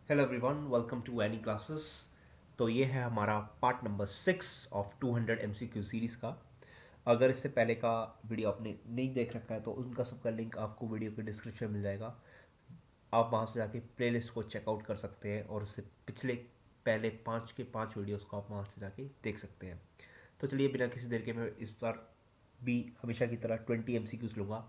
Hello everyone, welcome to any classes. तो ये है हमारा part number 6 of 200 MCQ series का। अगर इससे पहले का वीडियो आपने नहीं देख रखा है तो उनका सबका लिंक आपको वीडियो के डिस्क्रिप्शन में मिल जाएगा। आप वहाँ से जाके प्लेलिस्ट को चेकआउट कर सकते हैं और इससे पिछले पहले 5 के 5 वीडियोस को आप वहाँ से जाके देख सकते हैं। तो चलिए बिना किसी देर के मैं इस बार भी हमेशा की तरह 20 एमसीक्यूज लूँगा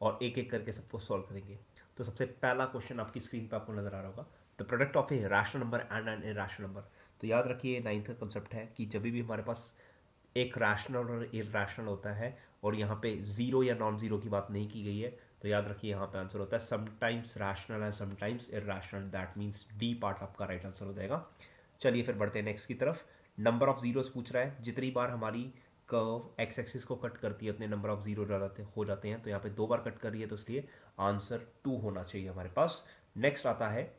और एक एक करके सबको सॉल्व करेंगे। तो सबसे पहला क्वेश्चन आपकी स्क्रीन पे आपको नजर आ रहा होगा, the product of a rational number and an irrational number. तो याद रखिए, नाइन्थ का कंसेप्ट है कि जब भी हमारे पास एक रैशनल और इरैशनल होता है और यहाँ पे जीरो या नॉन जीरो की बात नहीं की गई है, तो याद रखिए यहाँ पे आंसर होता है sometimes rational and sometimes irrational. That means D part आपका राइट आंसर हो जाएगा। चलिए फिर बढ़ते हैं नेक्स्ट की तरफ। नंबर ऑफ जीरोस पूछ रहा है, जितनी बार हमारी कर्व एक्स एक्सिस को कट करती है उतने नंबर ऑफ जीरो हो जाते हैं। तो यहाँ पे 2 बार कट कर रही है तो इसलिए आंसर 2 होना चाहिए हमारे पास। नेक्स्ट आता है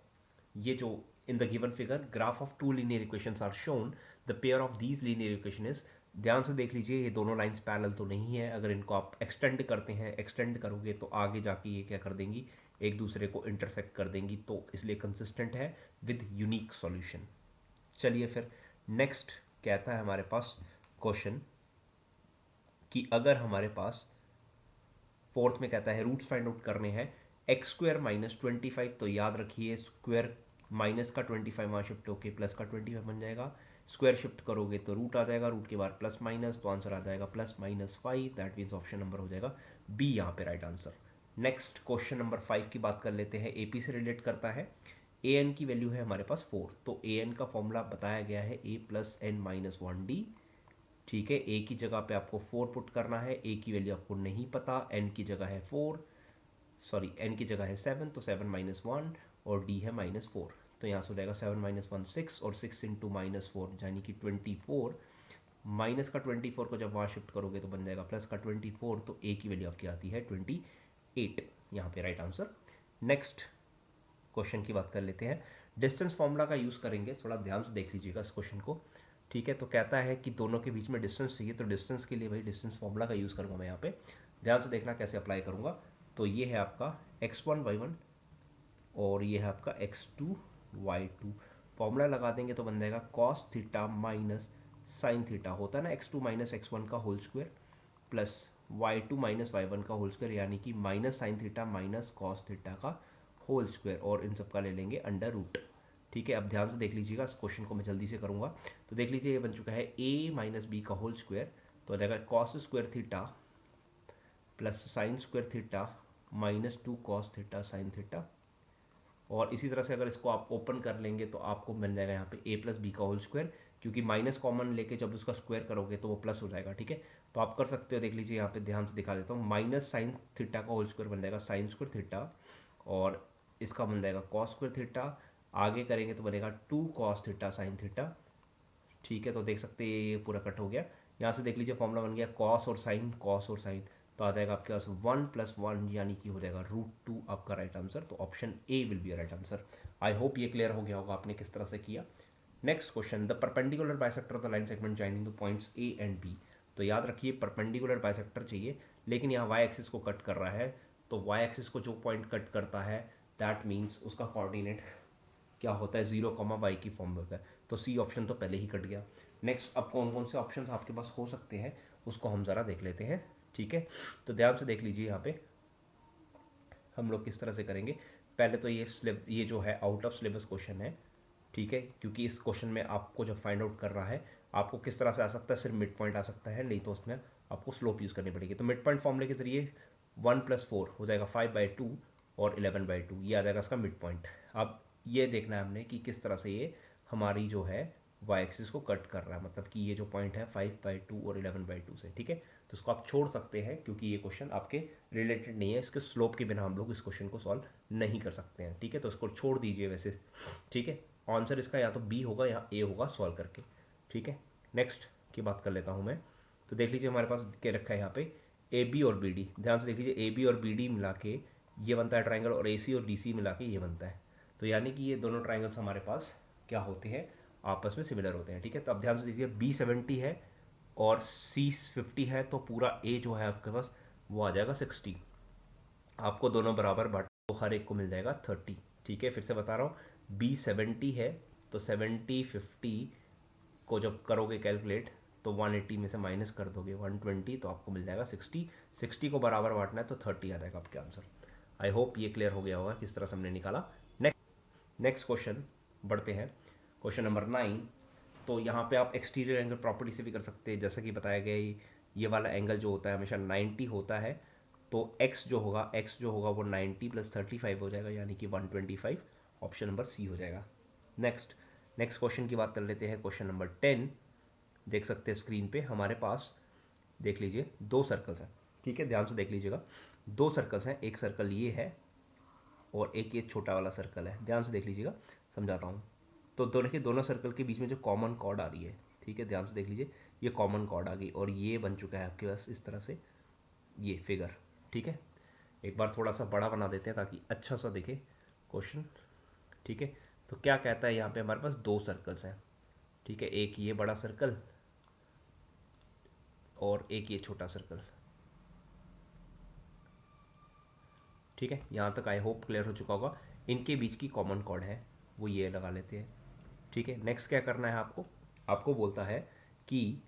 ये जो in the given figure graph of two linear equations are shown, the pair of these linear equation is. ध्यान से देख लीजिए, ये दोनों लाइंस पैरेलल तो नहीं है। अगर इनको आप एक्सटेंड करते हैं, एक्सटेंड करोगे तो आगे जाके ये क्या कर देंगी, एक दूसरे को इंटरसेक्ट कर देंगी, तो इसलिए कंसिस्टेंट है विद यूनिक सॉल्यूशन। चलिए फिर नेक्स्ट कहता है हमारे पास क्वेश्चन कि अगर हमारे पास फोर्थ में कहता है रूट्स फाइंड आउट करने हैं एक्स स्क्वायर माइनस 25। तो याद रखिए, स्क्वायर माइनस का 25 वहाँ शिफ्ट होके प्लस का 25 बन जाएगा। स्क्वायर शिफ्ट करोगे तो रूट आ जाएगा, रूट के बाद प्लस माइनस, तो आंसर आ जाएगा plus minus 5। That means option number हो जाएगा बी यहाँ पे right answer. Next question number 5 की बात कर लेते हैं, एपी से रिलेट करता है। ए एन की वैल्यू है हमारे पास 4, तो ए एन का फॉर्मूला बताया गया है ए प्लस एन माइनस 1 डी। ठीक है, ए की जगह पे आपको 4 पुट करना है, ए की वैल्यू आपको नहीं पता, एन की जगह है 4, सॉरी एन की जगह है 7, तो 7 माइनस 1 और डी है -4। तो यहाँ से हो जाएगा 7 माइनस 1 6 और 6 इंटू -4 यानी कि 24। माइनस का 24 को जब वहाँ शिफ्ट करोगे तो बन जाएगा प्लस का 24, तो ए की वैल्यू आपकी आती है 28, यहाँ पे राइट आंसर। नेक्स्ट क्वेश्चन की बात कर लेते हैं। डिस्टेंस फॉर्मूला का यूज़ करेंगे, थोड़ा ध्यान से देख लीजिएगा इस क्वेश्चन को। ठीक है, तो कहता है कि दोनों के बीच में डिस्टेंस चाहिए, तो डिस्टेंस के लिए भाई डिस्टेंस फॉर्मूला का यूज़ करूँगा मैं यहाँ पे। ध्यान से देखना कैसे अप्लाई करूँगा। तो ये है आपका x1 y1 और ये है आपका x2 y2। फॉर्मूला लगा देंगे तो बन जाएगा cos theta minus sine theta, होता है ना x2 माइनस x1 का whole square plus y2 minus y1 का होल स्क्वायर, यानी कि minus sine theta minus cos theta का होल स्क्वायर, और इन सब का ले लेंगे अंडर रूट। ठीक है, अब ध्यान से देख लीजिएगा, इस क्वेश्चन को मैं जल्दी से करूँगा। तो देख लीजिए, ये बन चुका है a माइनस बी का होल स्क्वायर, तो आ जाएगा cos square theta plus sine square theta -2 cos theta sine theta. और इसी तरह से अगर इसको आप ओपन कर लेंगे तो आपको मिल जाएगा यहाँ पे ए प्लस बी का होल स्क्वायर, क्योंकि माइनस कॉमन लेके जब उसका स्क्वायर करोगे तो वो प्लस हो जाएगा। ठीक है, तो आप कर सकते हो, देख लीजिए यहाँ पे ध्यान से दिखा देता हूँ, माइनस साइन थीटा का होल स्क्वायर बन जाएगा साइन स्क्वायर थीटा, और इसका बन जाएगा कॉस स्क्वायर थीटा। आगे करेंगे तो बनेगा 2 कॉस थीटा साइन थीटा। ठीक है, तो देख सकते हैं ये पूरा कट हो गया। यहाँ से देख लीजिए फॉर्मूला बन गया कॉस और साइन, कॉस और साइन, तो आ जाएगा आपके पास 1 प्लस 1 यानी कि हो जाएगा √2 आपका राइट आंसर। तो option A will be right answer. I hope ये क्लियर हो गया होगा आपने किस तरह से किया। Next question, the perpendicular bisector of the line segment joining the points A and B. तो याद रखिए, परपेंडिकुलर बाइसेक्टर चाहिए, लेकिन यहाँ वाई एक्सिस को कट कर रहा है, तो वाई एक्सिस को जो पॉइंट कट करता है दैट मीन्स उसका कोऑर्डिनेट क्या होता है, 0, y की फॉर्म में होता है। तो सी ऑप्शन तो पहले ही कट गया। नेक्स्ट, अब कौन कौन से ऑप्शन आपके पास हो सकते हैं उसको हम ज़रा देख लेते हैं। ठीक है, तो ध्यान से देख लीजिए यहाँ पे हम लोग किस तरह से करेंगे। पहले तो ये जो है आउट ऑफ सिलेबस क्वेश्चन है। ठीक है, क्योंकि इस क्वेश्चन में आपको जब फाइंड आउट कर रहा है, आपको किस तरह से आ सकता है, सिर्फ मिड पॉइंट आ सकता है, नहीं तो उसमें आपको स्लोप यूज़ करनी पड़ेगी। तो मिड पॉइंट फॉर्मूले के जरिए 1 + 4 हो जाएगा 5/2 और 11/2, ये आ जाएगा इसका मिड पॉइंट। अब ये देखना है हमने कि किस तरह से ये हमारी जो है वाई एक्सिस को कट कर रहा है, मतलब कि ये जो पॉइंट है 5/2 और 11/2 से। ठीक है, तो इसको आप छोड़ सकते हैं क्योंकि ये क्वेश्चन आपके रिलेटेड नहीं है, इसके स्लोप के बिना हम लोग इस क्वेश्चन को सॉल्व नहीं कर सकते हैं। ठीक है, तो इसको छोड़ दीजिए वैसे। ठीक है, आंसर इसका या तो बी होगा या ए होगा सॉल्व करके। ठीक है, नेक्स्ट की बात कर लेता हूँ मैं। तो देख लीजिए हमारे पास क्या रखा है यहाँ पे, ए बी और बी डी। ध्यान से देख लीजिए, ए बी और बी डी मिला के ये बनता है ट्राइंगल, और ए सी और डी सी मिला के ये बनता है। तो यानी कि ये दोनों ट्राइंगल्स हमारे पास क्या होते हैं, आपस में सिमिलर होते हैं। ठीक है, तो अब ध्यान से देखिए, बी 70 है और सी 50 है, तो पूरा ए जो है आपके पास वो आ जाएगा 60। आपको दोनों बराबर बांट तो हर एक को मिल जाएगा 30। ठीक है, फिर से बता रहा हूँ, बी 70 है, तो 70 50 को जब करोगे कैलकुलेट तो 180 में से माइनस कर दोगे 120, तो आपको मिल जाएगा 60। 60 को बराबर बांटना है तो 30 आ जाएगा आपके आंसर। आई होप ये क्लियर हो गया होगा किस तरह से हमने निकाला। नेक्स्ट क्वेश्चन बढ़ते हैं, क्वेश्चन नंबर 9। तो यहाँ पे आप एक्सटीरियर एंगल प्रॉपर्टी से भी कर सकते हैं, जैसा कि बताया गया ये वाला एंगल जो होता है हमेशा 90 होता है, तो x जो होगा वो 90 + 35 हो जाएगा, यानी कि 125। ऑप्शन नंबर सी हो जाएगा। नेक्स्ट क्वेश्चन की बात कर लेते हैं, क्वेश्चन नंबर 10। देख सकते हैं स्क्रीन पे हमारे पास, देख लीजिए दो सर्कल्स हैं, ठीक है, ध्यान से देख लीजिएगा। दो सर्कल्स हैं, एक सर्कल ये है और एक ये छोटा वाला सर्कल है, ध्यान से देख लीजिएगा, समझाता हूँ। तो देखिए दोनों सर्कल के बीच में जो कॉमन कॉर्ड आ रही है, ठीक है, ध्यान से देख लीजिए, ये कॉमन कॉर्ड आ गई और ये बन चुका है आपके पास इस तरह से ये फिगर, ठीक है। एक बार थोड़ा सा बड़ा बना देते हैं ताकि अच्छा सा दिखे क्वेश्चन, ठीक है। तो क्या कहता है यहाँ पे, हमारे पास दो सर्कल्स हैं, ठीक है, एक ये बड़ा सर्कल और एक ये छोटा सर्कल, ठीक है। यहाँ तक आई होप क्लियर हो चुका होगा। इनके बीच की कॉमन कॉर्ड है वो ये लगा लेते हैं, ठीक है। नेक्स्ट क्या करना है आपको बोलता है कि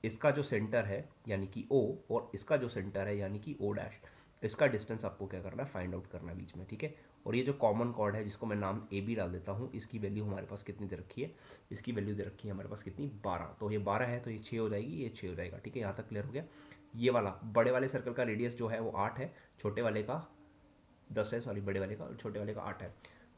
इसका जो सेंटर है यानी कि O और इसका जो सेंटर है यानी कि O डैश, इसका डिस्टेंस आपको क्या करना है, फाइंड आउट करना है बीच में, ठीक है। और ये जो कॉमन कॉर्ड है जिसको मैं नाम AB डाल देता हूँ, इसकी वैल्यू हमारे पास कितनी दे रखी है, इसकी वैल्यू दे रखी है हमारे पास कितनी, 12। तो ये 12 है तो ये 6 हो जाएगी, ये 6 हो जाएगा, ठीक है। यहाँ तक क्लियर हो गया। ये वाला बड़े वाले सर्कल का रेडियस जो है वो 8 है, छोटे वाले का 10 है, सॉरी बड़े वाले का, और छोटे वाले का 8 है।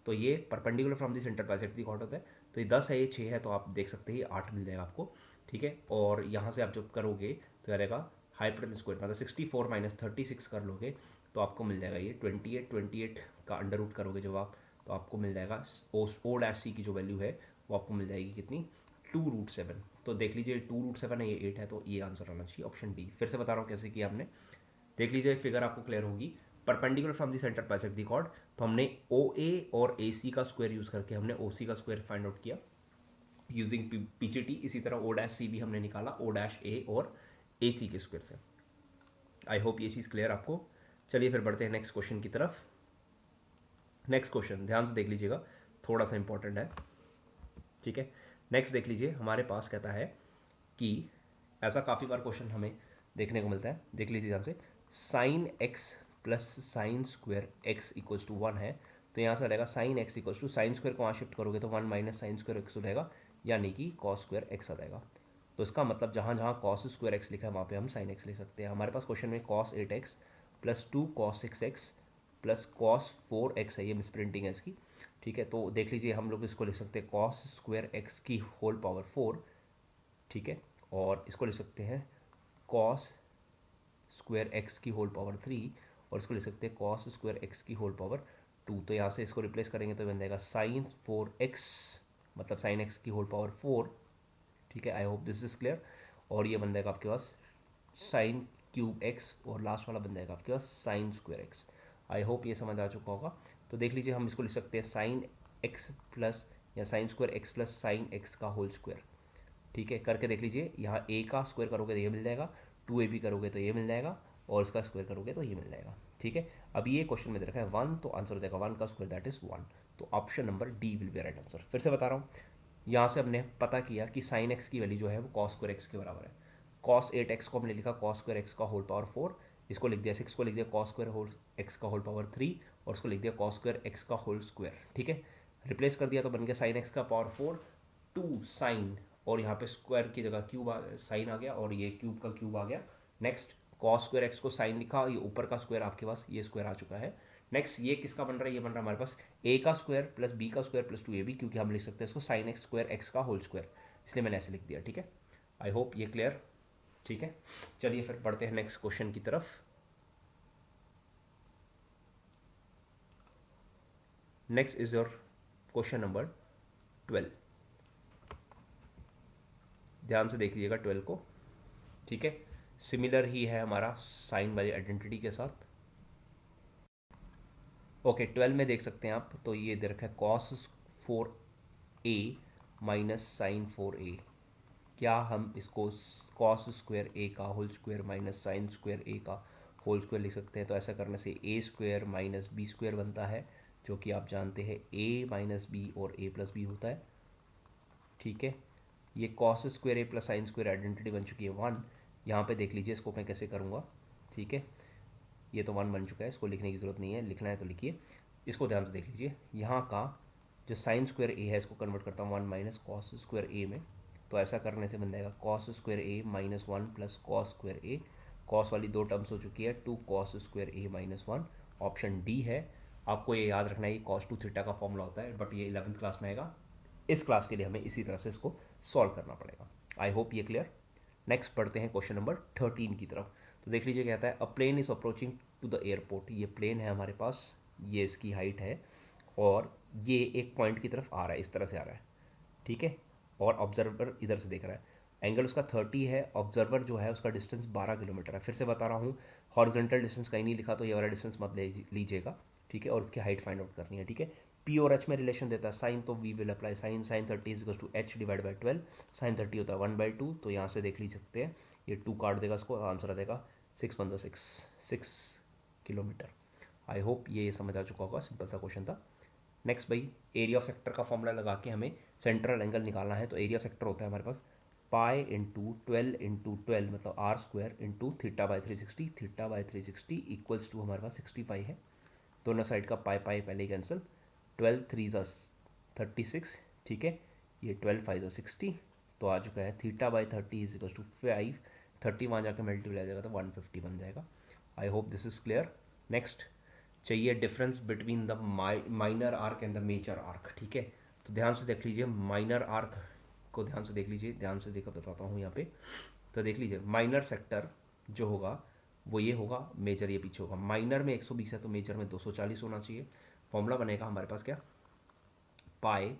तो ये perpendicular from the centre bisect the chord होता है, तो ये 10 है, ये 6 है, तो आप देख सकते हैं ये 8 मिल जाएगा आपको, ठीक है। और यहाँ से आप जब करोगे तो क्या रहेगा, हाइपोटेन्यूज स्क्वायर मतलब 64 - 36 कर लोगे तो आपको मिल जाएगा ये 28 का अंडर रूट करोगे जब आप, तो आपको मिल जाएगा O डैश C की जो वैल्यू है वो आपको मिल जाएगी कितनी, 2√7। तो देख लीजिए 2√7 है, ये 8 है, तो ये आंसर आना चाहिए ऑप्शन डी। फिर से बता रहा हूँ कैसे किया हमने, देख लीजिए फिगर आपको क्लियर होगी। Perpendicular from the centre bisect the chord, तो हमने OA और AC का स्क्वायर यूज करके हमने OC का स्क्वायर फाइंड आउट किया यूजिंग PGT। इसी तरह O डैश C भी हमने निकाला O डैश A और AC के स्क्वायर से। आई होप ये चीज़ क्लियर आपको। चलिए फिर बढ़ते हैं नेक्स्ट क्वेश्चन की तरफ। नेक्स्ट क्वेश्चन ध्यान से देख लीजिएगा, थोड़ा सा इंपॉर्टेंट है, ठीक है। नेक्स्ट देख लीजिए, हमारे पास कहता है कि ऐसा काफ़ी बार क्वेश्चन हमें देखने को मिलता है, देख लीजिए ध्यान से, sine x plus sine square x equals to 1 है, तो यहाँ से रहेगा sine x equals to, sine square को वहाँ शिफ्ट करोगे तो 1 माइनस साइन स्क्वायर एक्स हो जाएगा, यानी कि कॉस स्क्वायर एक्स आ जाएगा। तो इसका मतलब जहाँ जहाँ कॉस स्क्वायर एक्स लिखा है वहाँ पे हम साइन एक्स ले सकते हैं। हमारे पास क्वेश्चन में cos 8x plus 2 cos 6x plus cos 4x है, ये मिस प्रिंटिंग है इसकी, ठीक है। तो देख लीजिए हम लोग इसको लिख सकते हैं कॉस स्क्वायर एक्स की होल पावर 4, ठीक है, और इसको लिख सकते हैं कॉस स्क्वायर एक्स की होल पावर 3, और इसको लिख सकते हैं कॉस स्क्वायर एक्स की होल पावर 2। तो यहाँ से इसको रिप्लेस करेंगे तो बन जाएगा साइन 4x, मतलब साइन एक्स की होल पावर 4, ठीक है। I hope this is clear. और ये बन जाएगा आपके पास साइन क्यूब एक्स, और लास्ट वाला बन जाएगा आपके पास sine square x. I hope ये समझ आ चुका होगा। तो देख लीजिए हम इसको लिख सकते हैं साइन एक्स प्लस या sign square x plus sine x का होल स्क्वायर, ठीक है। करके देख लीजिए, यहाँ ए का स्क्वायर करोगे तो ये मिल जाएगा, 2AB करोगे तो ये मिल जाएगा, और इसका स्क्वायर करोगे तो ये मिल जाएगा, ठीक है। अब ये क्वेश्चन में दे रखा है 1, तो आंसर हो जाएगा 1 का स्क्वायर दैट इज 1। तो option number D will be right answer. फिर से बता रहा हूँ, यहाँ से हमने पता किया कि साइन एक्स की वैल्यू जो है वो कॉस स्क्वायर एक्स के बराबर है। कॉस 8x को हमने लिखा कॉस स्क्वायर एक्स का होल पावर 4, इसको लिख दिया 6 को लिख दिया कॉस स्क्वायर होल एक्स का होल पावर 3, और इसको लिख दिया कॉस स्क्वायर एक्स का होल स्क्वायर, ठीक है। रिप्लेस कर दिया तो बन गया साइन एक्स का पावर 4 2 साइन, और यहाँ पे स्क्वायर की जगह क्यूब साइन आ गया, और ये क्यूब का क्यूब आ गया। नेक्स्ट कॉस स्क्वायर एक्स को साइन लिखा, ये ऊपर का स्क्वायर आपके पास ये स्क्वायर आ चुका है। नेक्स्ट ये किसका बन रहा है, ये बन रहा है हमारे पास a का स्क्वायर प्लस b का स्क्वायर प्लस 2ab, क्योंकि हम लिख सकते हैं इसको साइन एक्स स्क्वायर एक्स का होल स्क्वायर, इसलिए मैंने ऐसे लिख दिया, ठीक है। आई होप ये क्लियर, ठीक है। चलिए फिर बढ़ते हैं नेक्स्ट क्वेश्चन की तरफ। Next is your question number 12। ध्यान से देख लीजिएगा 12 को, ठीक है। सिमिलर ही है हमारा साइन वाली आइडेंटिटी के साथ। ओके 12 में देख सकते हैं आप, तो ये दे रखा है cos 4a minus sign 4a। क्या हम इसको कॉस स्क्वायर ए का whole square minus sine square A का होल स्क्वायर लिख सकते हैं? तो ऐसा करने से ए स्क्वायर माइनस बी स्क्वायर बनता है, जो कि आप जानते हैं a माइनस बी और a प्लस बी होता है, ठीक है। ये कॉस स्क्वायर ए प्लस साइन स्क्वायर आइडेंटिटी बन चुकी है 1। यहाँ पे देख लीजिए इसको मैं कैसे करूँगा, ठीक है। ये तो 1 बन चुका है, इसको लिखने की ज़रूरत नहीं है, लिखना है तो लिखिए। इसको ध्यान से देख लीजिए, यहाँ का जो साइन स्क्वायर ए है इसको कन्वर्ट करता हूँ 1 माइनस कॉस स्क्वायर ए में। तो ऐसा करने से बन जाएगा कॉस स्क्वायर ए माइनस 1 प्लस कॉस स्क्वायर ए। कॉस वाली 2 टर्म्स हो चुकी है, 2 कॉस स्क्वायर ए माइनस 1। ऑप्शन डी है। आपको ये याद रखना है, ये कॉस 2 थीटा का फॉर्मूला होता है, बट ये 11th क्लास में आएगा। इस क्लास के लिए हमें इसी तरह से इसको सॉल्व करना पड़ेगा। आई होप ये क्लियर। नेक्स्ट पढ़ते हैं क्वेश्चन नंबर 13 की तरफ। तो देख लीजिए कहता है a plane is approaching to the airport. ये प्लेन है हमारे पास, ये इसकी हाइट है और ये एक पॉइंट की तरफ आ रहा है, इस तरह से आ रहा है, ठीक है। और ऑब्जर्वर इधर से देख रहा है, एंगल उसका 30 है, ऑब्जर्वर जो है उसका डिस्टेंस 12 किलोमीटर है। फिर से बता रहा हूँ, हॉरिजॉन्टल डिस्टेंस कहीं नहीं लिखा तो ये वाला डिस्टेंस मत लीजिएगा, ठीक है। और उसकी हाइट फाइंड आउट करनी है, ठीक है। पी और एच में रिलेशन देता है साइन, तो we will apply sine 30 is to H divide by 12। Sine 30 होता है 1/2, तो यहाँ से देख ली सकते हैं, ये 2 काट देगा, इसको आंसर आ जाएगा 6 किलोमीटर। आई होप ये समझ आ चुका होगा, सिंपल सा क्वेश्चन था। नेक्स्ट भाई, एरिया ऑफ सेक्टर का फॉर्मूला लगा के हमें सेंट्रल एंगल निकालना है। तो एरिया ऑफ सेक्टर होता है हमारे पास पाई इंटू 12 मतलब R square into theta by 360। Theta by 360 equals to हमारे पास 60 पाई है, दोनों साइड का पाई पाई पहले ही कैंसिल। 12 3 36, ठीक है। ये 12 5 60, तो आ चुका है theta by 30 is equal to 5। 30 वहाँ जाकर मल्टीप्लाई आ जाएगा तो 150 बन जाएगा। I hope this is clear. Next चाहिए difference between the minor arc and the major arc, ठीक है। तो ध्यान से देख लीजिए, माइनर आर्क को ध्यान से देख लीजिए, ध्यान से देखकर बताता हूँ यहाँ पे। तो देख लीजिए, माइनर सेक्टर जो होगा वो ये होगा, मेजर ये पीछे होगा। माइनर में 120 है तो मेजर में 240 होना चाहिए। फॉर्मूला बनेगा हमारे पास क्या, पाई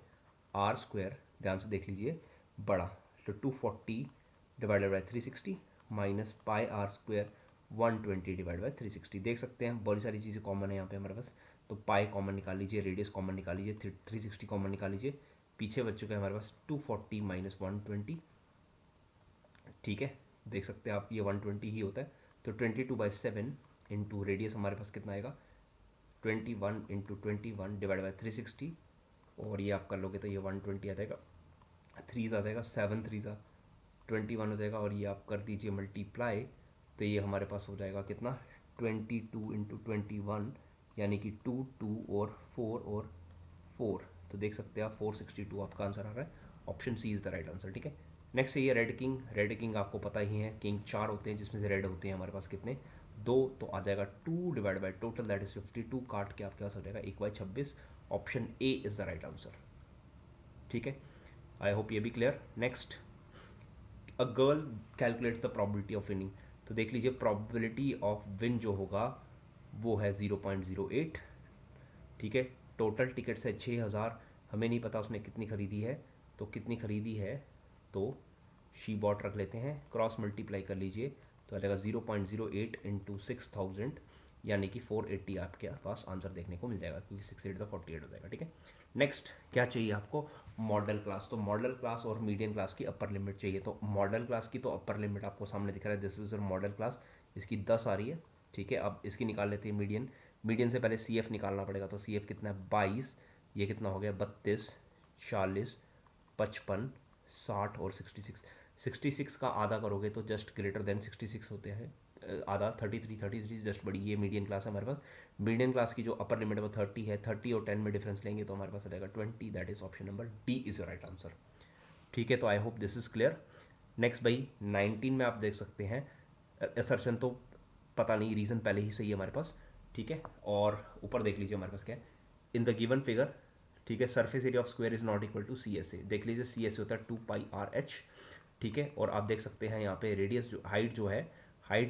आर स्क्वायर, ध्यान से देख लीजिए, बड़ा तो 240 divided by 360 minus pi R square 120 divide by 360। देख सकते हैं बहुत सारी चीज़ें कॉमन है यहाँ पे हमारे पास। तो पाई कॉमन निकाल लीजिए, रेडियस कॉमन निकाल लीजिए, 360 कॉमन निकाल लीजिए, पीछे बच चुका है हमारे पास 240 माइनस 120, ठीक है। देख सकते हैं आप, ये 120 ही होता है। तो 22/7 इंटू रेडियस हमारे पास कितना आएगा, 21 इंटू 21 डिवाइड बाई 360, और ये आप कर लोगे तो ये 120 आ जाएगा, 3 आ जाएगा, 7 3 21 हो जाएगा, और ये आप कर दीजिए मल्टीप्लाई, तो ये हमारे पास हो जाएगा कितना, 22 इंटू 21, यानी कि 2 2 और 4। तो देख सकते हैं आप 462 आपका आंसर आ रहा है। Option C is the right answer, ठीक है। नेक्स्ट ये रेड किंग। रेड किंग आपको पता ही है, किंग 4 होते हैं जिसमें से रेड होते हैं हमारे पास कितने, 2। तो आ जाएगा 2 divide by total that is 52, काट के आपके पास हो जाएगा 1/26। Option A is the right answer, ठीक है। आई होप ये भी clear. Next, a girl calculates the probability of winning. तो देख लीजिए, प्रोबेबिलिटी ऑफ विन जो होगा वो है 0.08, ठीक है। टोटल टिकट्स है 6000, हमें नहीं पता उसने कितनी खरीदी है, तो कितनी खरीदी है तो शी बॉट रख लेते हैं, क्रॉस मल्टीप्लाई कर लीजिए तो आ जाएगा 0.08 इंटू 6000, यानी कि 480 आपके पास आंसर देखने को मिल जाएगा, क्योंकि 6 8 48 हो जाएगा, ठीक है। नेक्स्ट क्या चाहिए आपको, मॉडल क्लास। तो मॉडल क्लास और मीडियन क्लास की अपर लिमिट चाहिए। तो मॉडल क्लास की तो अपर लिमिट आपको सामने दिख रहा है, this is your model class, इसकी 10 आ रही है, ठीक है। अब इसकी निकाल लेते हैं मीडियन। मीडियन से पहले सी एफ निकालना पड़ेगा, तो सी एफ कितना है 22, ये कितना हो गया 32 40 55 60 और 66। 66 का आधा करोगे तो जस्ट ग्रेटर देन 66 होते हैं, आधा 33 जस्ट बड़ी, ये मीडियन क्लास है हमारे पास। मीडियन क्लास की जो अपर लिमिट है वो 30 है, 30 और 10 में डिफरेंस लेंगे तो हमारे पास रहेगा 20, that is option number D is your right answer, ठीक है। तो आई hope this is clear. Next भाई 19 में आप देख सकते हैं, असर्शन तो पता नहीं, रीज़न पहले ही सही है हमारे पास, ठीक है। और ऊपर देख लीजिए हमारे पास क्या है, इन द गिवन फिगर, ठीक है, surface area of square is not equal to C S A. देख लीजिए सी एस ए होता है 2πr/h, ठीक है। और आप देख सकते हैं यहाँ पे रेडियस जो हाइट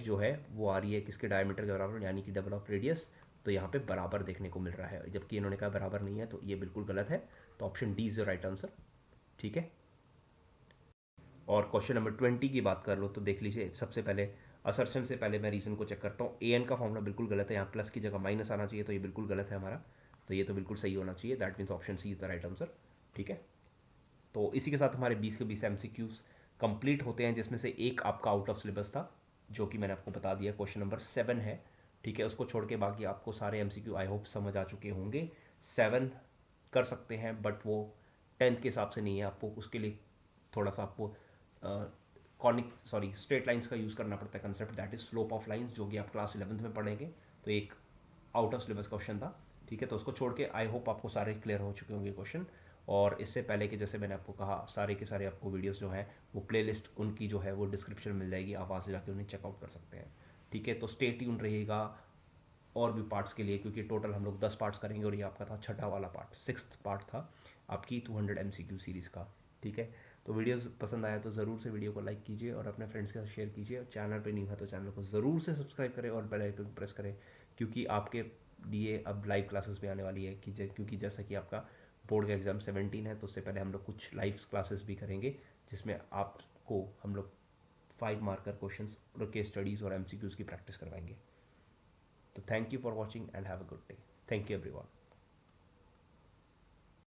जो है वो आ रही है किसके, डायमीटर के बराबर, यानी कि डबल ऑफ रेडियस। तो यहाँ पे बराबर देखने को मिल रहा है, जबकि इन्होंने कहा बराबर नहीं है, तो ये बिल्कुल गलत है। तो option D is the right answer, ठीक है। और क्वेश्चन नंबर 20 की बात कर लो तो देख लीजिए, सबसे पहले असर्शन से पहले मैं रीज़न को चेक करता हूँ। ए एन का फॉर्मूला बिल्कुल गलत है, यहाँ प्लस की जगह माइनस आना चाहिए, तो ये बिल्कुल गलत है हमारा, तो ये तो बिल्कुल सही होना चाहिए, that means option C is the right answer, ठीक है। तो इसी के साथ हमारे 20 के 20 MCQs कंप्लीट होते हैं, जिसमें से एक आपका आउट ऑफ सिलेबस था, जो कि मैंने आपको बता दिया, क्वेश्चन नंबर 7 है, ठीक है। उसको छोड़ के बाकी आपको सारे MCQ आई होप समझ आ चुके होंगे। 7 कर सकते हैं, बट वो 10th के हिसाब से नहीं है, आपको उसके लिए थोड़ा सा आपको कॉनिक सॉरी स्ट्रेट लाइंस का यूज़ करना पड़ता है concept, that is slope of lines, जो कि आप क्लास 11th में पढ़ेंगे। तो एक आउट ऑफ सिलेबस क्वेश्चन था, ठीक है। तो उसको छोड़ के आई होप आपको सारे क्लियर हो चुके होंगे क्वेश्चन। और इससे पहले कि जैसे मैंने आपको कहा, सारे के सारे आपको वीडियोस जो हैं वो प्लेलिस्ट उनकी जो है वो डिस्क्रिप्शन में मिल जाएगी, आप वहाँ से जाके उन्हें चेकआउट कर सकते हैं, ठीक है। तो स्टे ट्यून रहिएगा और भी पार्ट्स के लिए, क्योंकि टोटल हम लोग 10 पार्ट्स करेंगे और ये आपका था छठा वाला पार्ट, 6th पार्ट था आपकी 200 MCQ सीरीज़ का, ठीक है। तो वीडियोस पसंद आया तो ज़रूर से वीडियो को लाइक कीजिए और अपने फ्रेंड्स के साथ शेयर कीजिए। चैनल पे नहीं है तो चैनल को ज़रूर से सब्सक्राइब करें और बेल आइकन प्रेस करें, क्योंकि आपके लिए अब लाइव क्लासेस भी आने वाली है, क्योंकि जैसा कि आपका बोर्ड का एग्ज़ाम 17 है, तो उससे पहले हम लोग कुछ लाइव क्लासेस भी करेंगे, जिसमें आपको हम लोग 5 मार्कर क्वेश्चन और केस स्टडीज़ और MCQs की प्रैक्टिस करवाएंगे। तो thank you for watching and have a good day. Thank you everyone.